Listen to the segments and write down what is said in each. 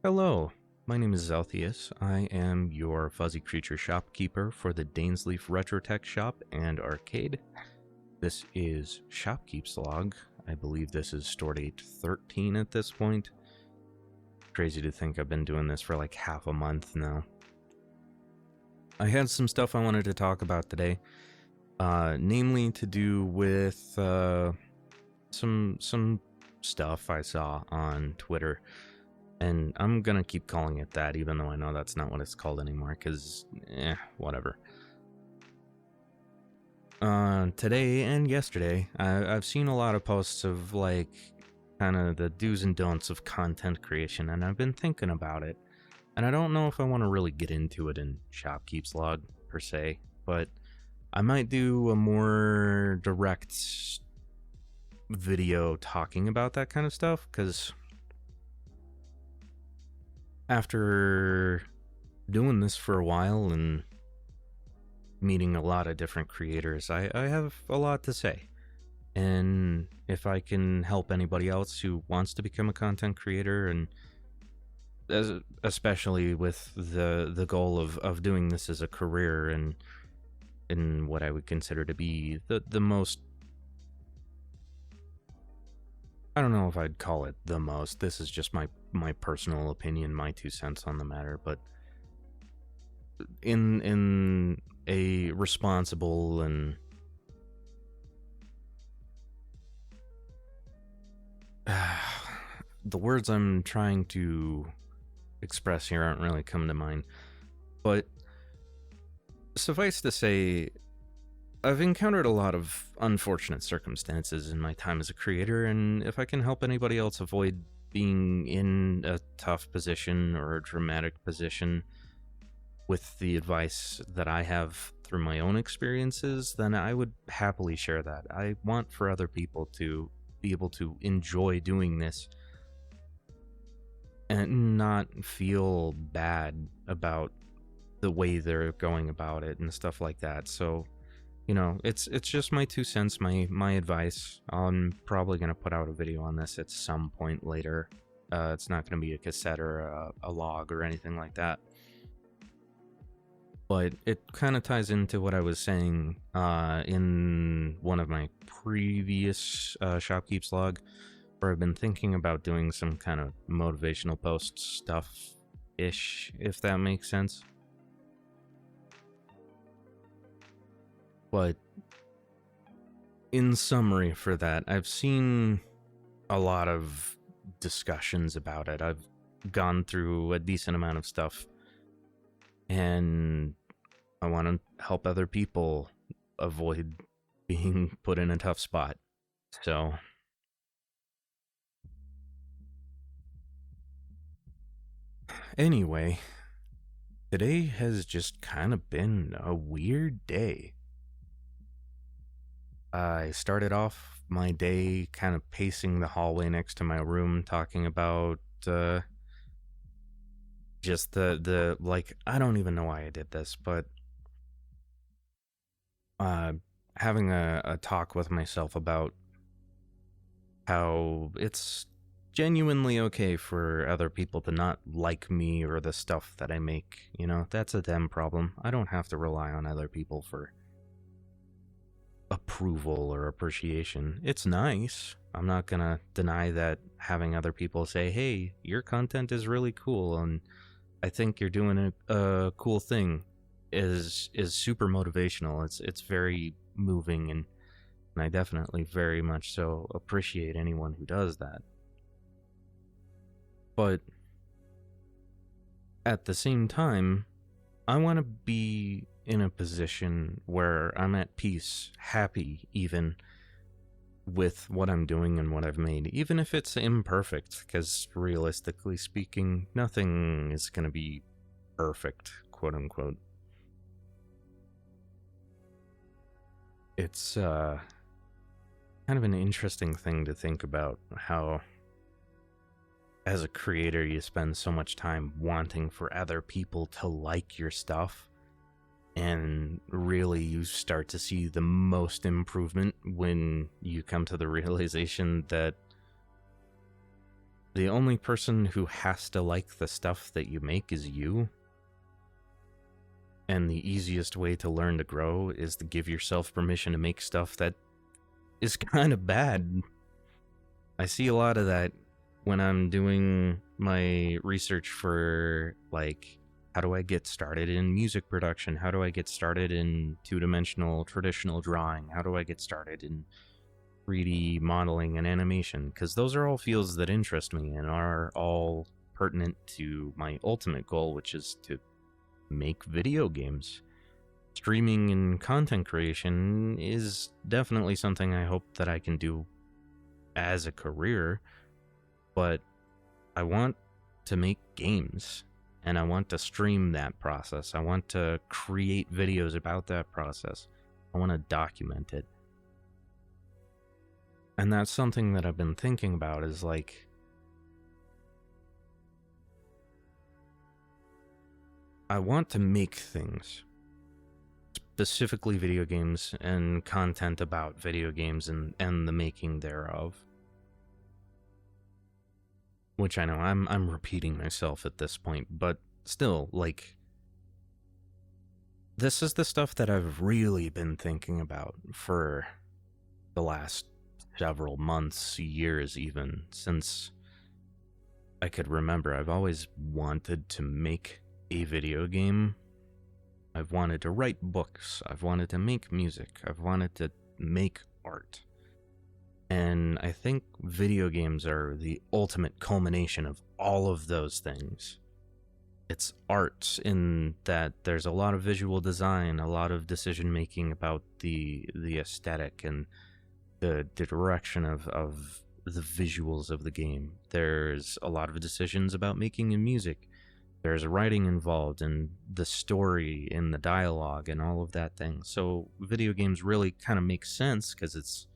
Hello, my name is Zelthius. I am your fuzzy creature shopkeeper for the Dainsleaf Retrotech Shop and Arcade. This is Shopkeep's log. I believe this is store date 13 at this point. Crazy to think I've been doing this for like half a month now. I had some stuff I wanted to talk about today, namely to do with some stuff I saw on Twitter. And I'm gonna keep calling it that, even though I know that's not what it's called anymore, because, whatever. Today and yesterday, I've seen a lot of posts of, like, kind of the do's and don'ts of content creation, and I've been thinking about it. And I don't know if I want to really get into it in Shopkeep's log, per se, but I might do a more direct video talking about that kind of stuff, because after doing this for a while and meeting a lot of different creators, I have a lot to say. And if I can help anybody else who wants to become a content creator, and especially with the goal of doing this as a career and in what I would consider to be the most, I don't know if I'd call it the most, this is just my personal opinion, my 2 cents on the matter, but in a responsible and the words I'm trying to express here aren't really coming to mind, but suffice to say, I've encountered a lot of unfortunate circumstances in my time as a creator, and if I can help anybody else avoid being in a tough position or a dramatic position with the advice that I have through my own experiences, then I would happily share that. I want for other people to be able to enjoy doing this and not feel bad about the way they're going about it and stuff like that. So, you know, it's just my 2 cents, my advice. I'm probably going to put out a video on this at some point later. It's not going to be a cassette or a log or anything like that. But it kind of ties into what I was saying in one of my previous Shopkeep's log, where I've been thinking about doing some kind of motivational post stuff-ish, if that makes sense. But in summary for that, I've seen a lot of discussions about it. I've gone through a decent amount of stuff, and I want to help other people avoid being put in a tough spot. So, anyway, today has just kind of been a weird day. I started off my day kind of pacing the hallway next to my room, talking about just the like, I don't even know why I did this, but having a talk with myself about how it's genuinely okay for other people to not like me or the stuff that I make. You know, that's a them problem. I don't have to rely on other people for approval or appreciation. It's nice. I'm not gonna deny that having other people say, hey, your content is really cool and I think you're doing a cool thing is super motivational. It's very moving, and I definitely very much so appreciate anyone who does that. But at the same time, I want to be in a position where I'm at peace, happy even, with what I'm doing and what I've made, even if it's imperfect, because realistically speaking, nothing is going to be perfect, quote unquote. It's kind of an interesting thing to think about, how as a creator you spend so much time wanting for other people to like your stuff, and really you start to see the most improvement when you come to the realization that the only person who has to like the stuff that you make is you. And the easiest way to learn to grow is to give yourself permission to make stuff that is kind of bad. I see a lot of that when I'm doing my research for, like, how do I get started in music production? How do I get started in two-dimensional traditional drawing? How do I get started in 3D modeling and animation? Because those are all fields that interest me and are all pertinent to my ultimate goal, which is to make video games. Streaming and content creation is definitely something I hope that I can do as a career, but I want to make games, and I want to stream that process. I want to create videos about that process. I want to document it. And that's something that I've been thinking about, is like, I want to make things, specifically video games and content about video games and the making thereof. Which I know I'm repeating myself at this point, but still, like, this is the stuff that I've really been thinking about for the last several months, years even, since I could remember. I've always wanted to make a video game. I've wanted to write books. I've wanted to make music. I've wanted to make art. And I think video games are the ultimate culmination of all of those things. It's art in that there's a lot of visual design, a lot of decision making about the aesthetic and the direction of the visuals of the game. There's a lot of decisions about making music. There's writing involved and the story and the dialogue and all of that thing. So video games really kind of make sense because it's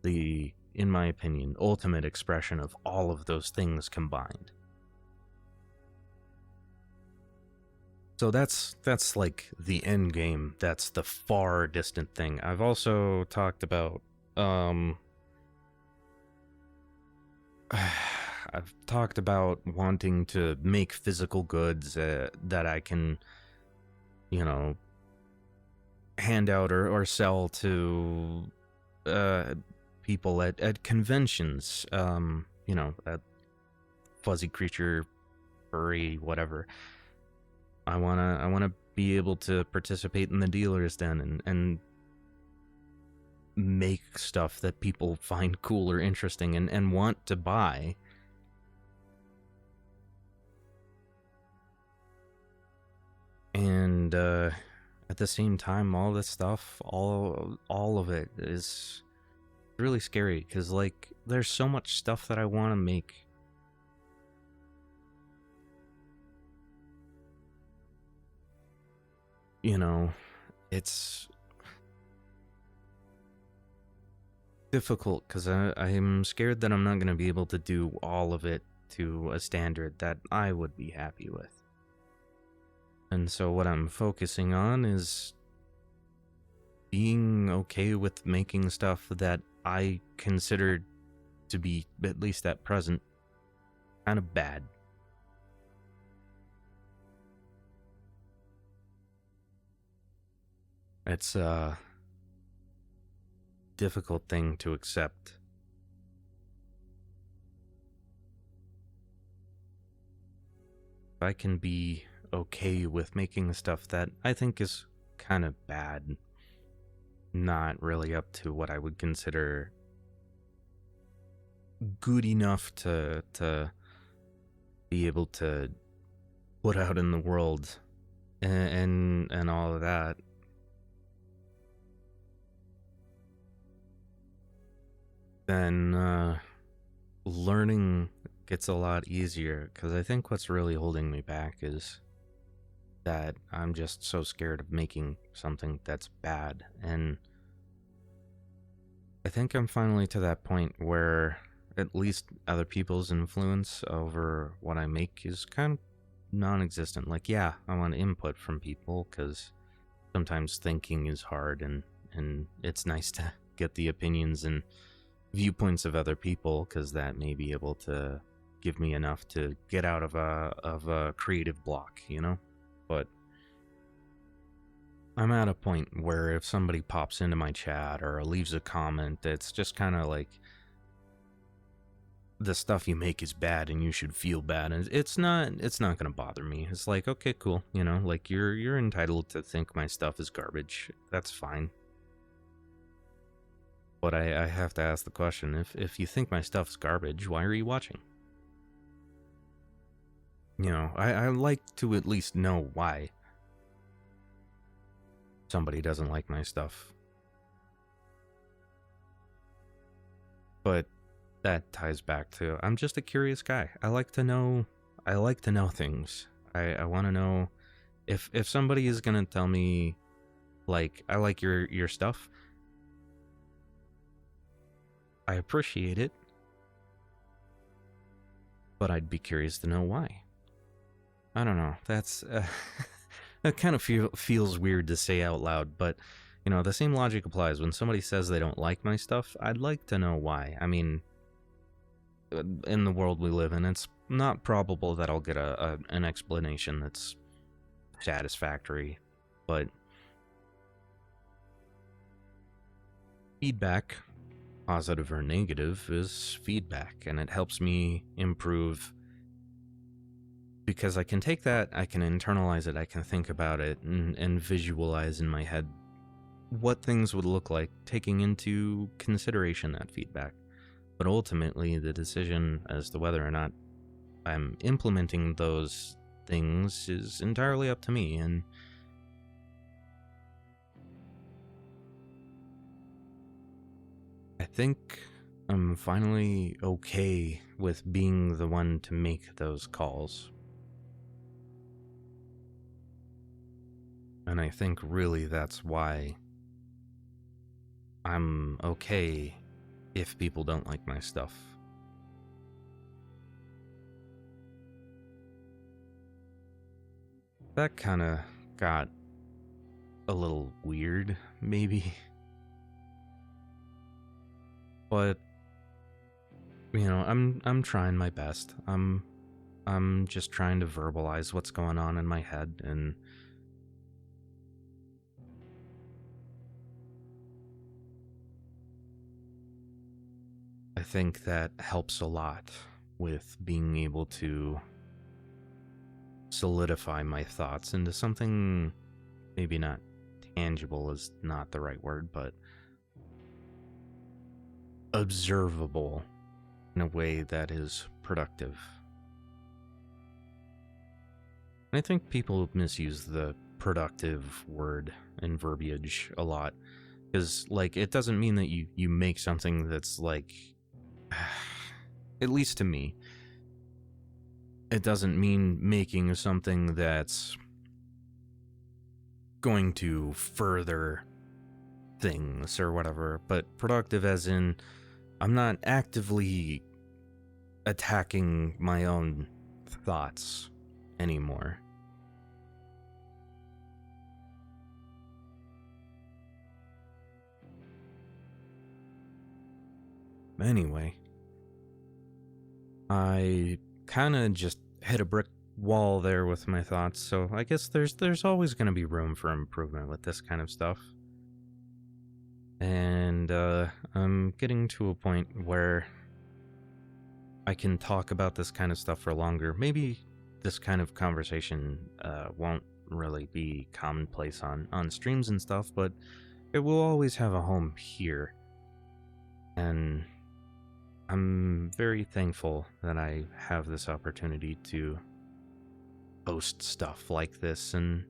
the, in my opinion, ultimate expression of all of those things combined. So that's like the end game. That's the far distant thing. I've also talked about I've talked about wanting to make physical goods that I can, you know, hand out or sell to people at conventions, you know, at Fuzzy Creature, Furry, whatever. I wanna be able to participate in the dealer's den and make stuff that people find cool or interesting and want to buy. And at the same time, all this stuff, all of it is really scary, because, like, there's so much stuff that I want to make. You know, it's difficult because I'm scared that I'm not going to be able to do all of it to a standard that I would be happy with. And so what I'm focusing on is being okay with making stuff that I consider to be, at least at present, kind of bad. It's a difficult thing to accept. If I can be okay with making stuff that I think is kind of bad, not really up to what I would consider good enough to be able to put out in the world and all of that, then learning gets a lot easier, because I think what's really holding me back is that I'm just so scared of making something that's bad. And I think I'm finally to that point where at least other people's influence over what I make is kind of non-existent. Like, yeah, I want input from people, because sometimes thinking is hard, and it's nice to get the opinions and viewpoints of other people, because that may be able to give me enough to get out of a creative block, you know? But I'm at a point where if somebody pops into my chat or leaves a comment that's just kind of like, the stuff you make is bad and you should feel bad, and it's not gonna bother me. It's like, okay, cool, you know, like you're entitled to think my stuff is garbage. That's fine. But I have to ask the question, if you think my stuff's garbage, why are you watching? You know, I like to at least know why somebody doesn't like my stuff. But that ties back to, I'm just a curious guy. I like to know things. I want to know if somebody is gonna tell me, like, I like your stuff, I appreciate it, but I'd be curious to know why. I don't know. That's that kind of feels weird to say out loud, but you know, the same logic applies. When somebody says they don't like my stuff, I'd like to know why. I mean, in the world we live in, it's not probable that I'll get an explanation that's satisfactory, but feedback, positive or negative, is feedback, and it helps me improve because I can take that, I can internalize it, I can think about it, and visualize in my head what things would look like, taking into consideration that feedback. But ultimately, the decision as to whether or not I'm implementing those things is entirely up to me, and I think I'm finally okay with being the one to make those calls. And I think really that's why I'm okay if people don't like my stuff. That kind of got a little weird, maybe. But you know, I'm trying my best. I'm just trying to verbalize what's going on in my head, and I think that helps a lot with being able to solidify my thoughts into something maybe not tangible is not the right word, but observable in a way that is productive. I think people misuse the productive word and verbiage a lot, because like it doesn't mean that you make something that's like, at least to me, it doesn't mean making something that's going to further things or whatever, but productive as in I'm not actively attacking my own thoughts anymore. Anyway, I kind of just hit a brick wall there with my thoughts, so I guess there's always going to be room for improvement with this kind of stuff. And I'm getting to a point where I can talk about this kind of stuff for longer. Maybe this kind of conversation won't really be commonplace on streams and stuff, but it will always have a home here. And I'm very thankful that I have this opportunity to post stuff like this and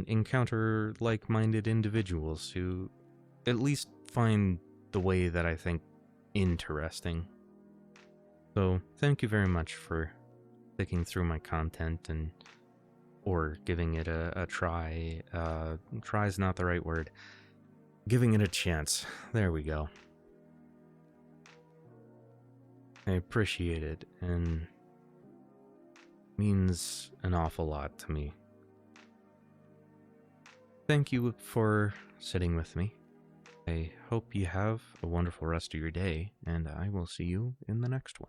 encounter like-minded individuals who at least find the way that I think interesting. So thank you very much for sticking through my content or giving it a try. Try's not the right word. Giving it a chance. There we go. I appreciate it, and means an awful lot to me. Thank you for sitting with me. I hope you have a wonderful rest of your day, and I will see you in the next one.